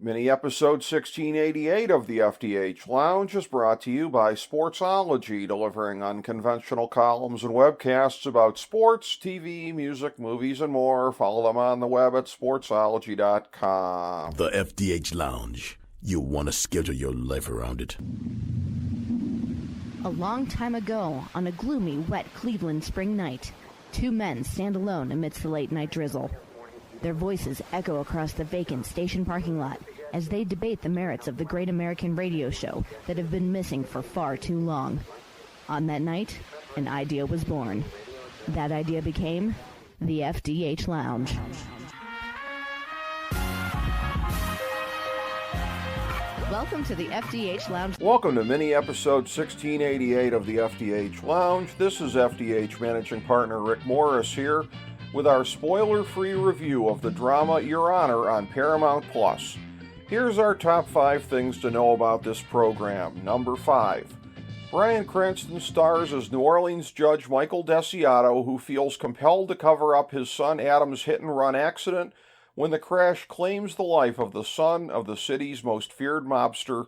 Mini episode 1688 of the FDH Lounge is brought to you by Sportsology, delivering unconventional columns and webcasts about sports, TV, music, movies, and more. Follow them on the web at sportsology.com. The FDH Lounge. You'll want to schedule your life around it. A long time ago, on a gloomy, wet Cleveland spring night, two men stand alone amidst the late-night drizzle. Their voices echo across the vacant station parking lot as they debate the merits of the great American radio show that have been missing for far too long. On that night, an idea was born. That idea became the FDH Lounge. Welcome to the FDH Lounge. Welcome to mini episode 1688 of the FDH Lounge. This is FDH Managing Partner Rick Morris here with our spoiler-free review of the drama Your Honor on Paramount+. Here's our top 5 things to know about this program. Number 5. Bryan Cranston stars as New Orleans Judge Michael Desiato, who feels compelled to cover up his son Adam's hit-and-run accident when the crash claims the life of the son of the city's most feared mobster,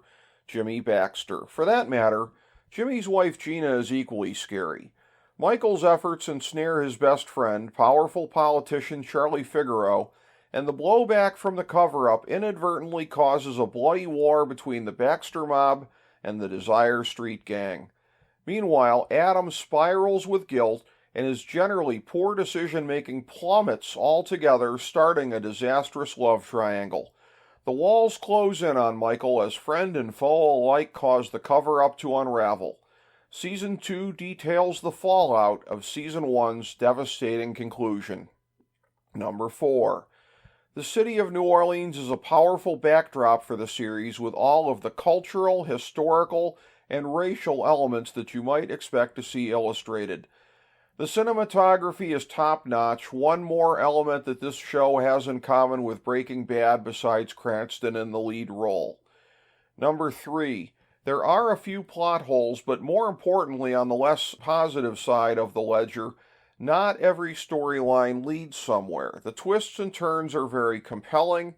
Jimmy Baxter. For that matter, Jimmy's wife Gina is equally scary. Michael's efforts ensnare his best friend, powerful politician Charlie Figueroa, and the blowback from the cover-up inadvertently causes a bloody war between the Baxter mob and the Desire Street gang. Meanwhile, Adam spirals with guilt, and his generally poor decision-making plummets altogether, starting a disastrous love triangle. The walls close in on Michael as friend and foe alike cause the cover-up to unravel. Season 2 details the fallout of Season 1's devastating conclusion. Number 4. The city of New Orleans is a powerful backdrop for the series, with all of the cultural, historical, and racial elements that you might expect to see illustrated. The cinematography is top-notch, one more element that this show has in common with Breaking Bad besides Cranston in the lead role. Number 3. There are a few plot holes, but more importantly, on the less positive side of the ledger, not every storyline leads somewhere. The twists and turns are very compelling,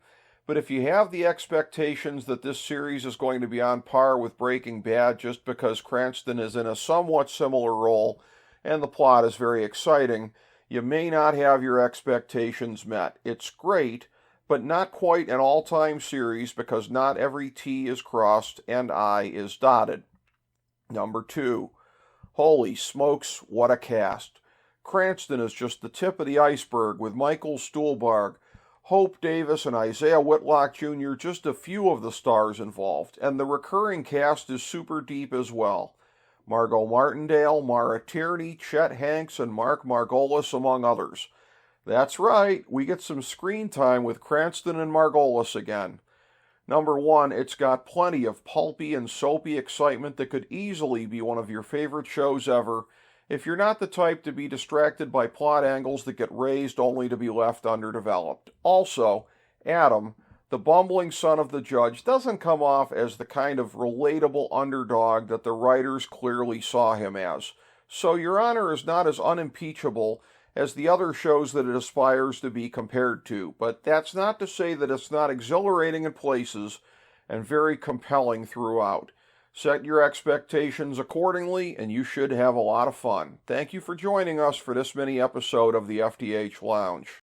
but if you have the expectations that this series is going to be on par with Breaking Bad just because Cranston is in a somewhat similar role and the plot is very exciting, you may not have your expectations met. It's great, but not quite an all-time series because not every T is crossed and I is dotted. Number 2. Holy smokes, what a cast. Cranston is just the tip of the iceberg, with Michael Stuhlbarg, Hope Davis, and Isaiah Whitlock Jr. just a few of the stars involved, and the recurring cast is super deep as well. Margot Martindale, Mara Tierney, Chet Hanks, and Mark Margolis, among others. That's right, we get some screen time with Cranston and Margolis again. Number 1, it's got plenty of pulpy and soapy excitement that could easily be one of your favorite shows ever, if you're not the type to be distracted by plot angles that get raised only to be left underdeveloped. Also, Adam, the bumbling son of the judge, doesn't come off as the kind of relatable underdog that the writers clearly saw him as. So Your Honor is not as unimpeachable as the other shows that it aspires to be compared to, but that's not to say that it's not exhilarating in places and very compelling throughout. Set your expectations accordingly, and you should have a lot of fun. Thank you for joining us for this mini episode of the FDH Lounge.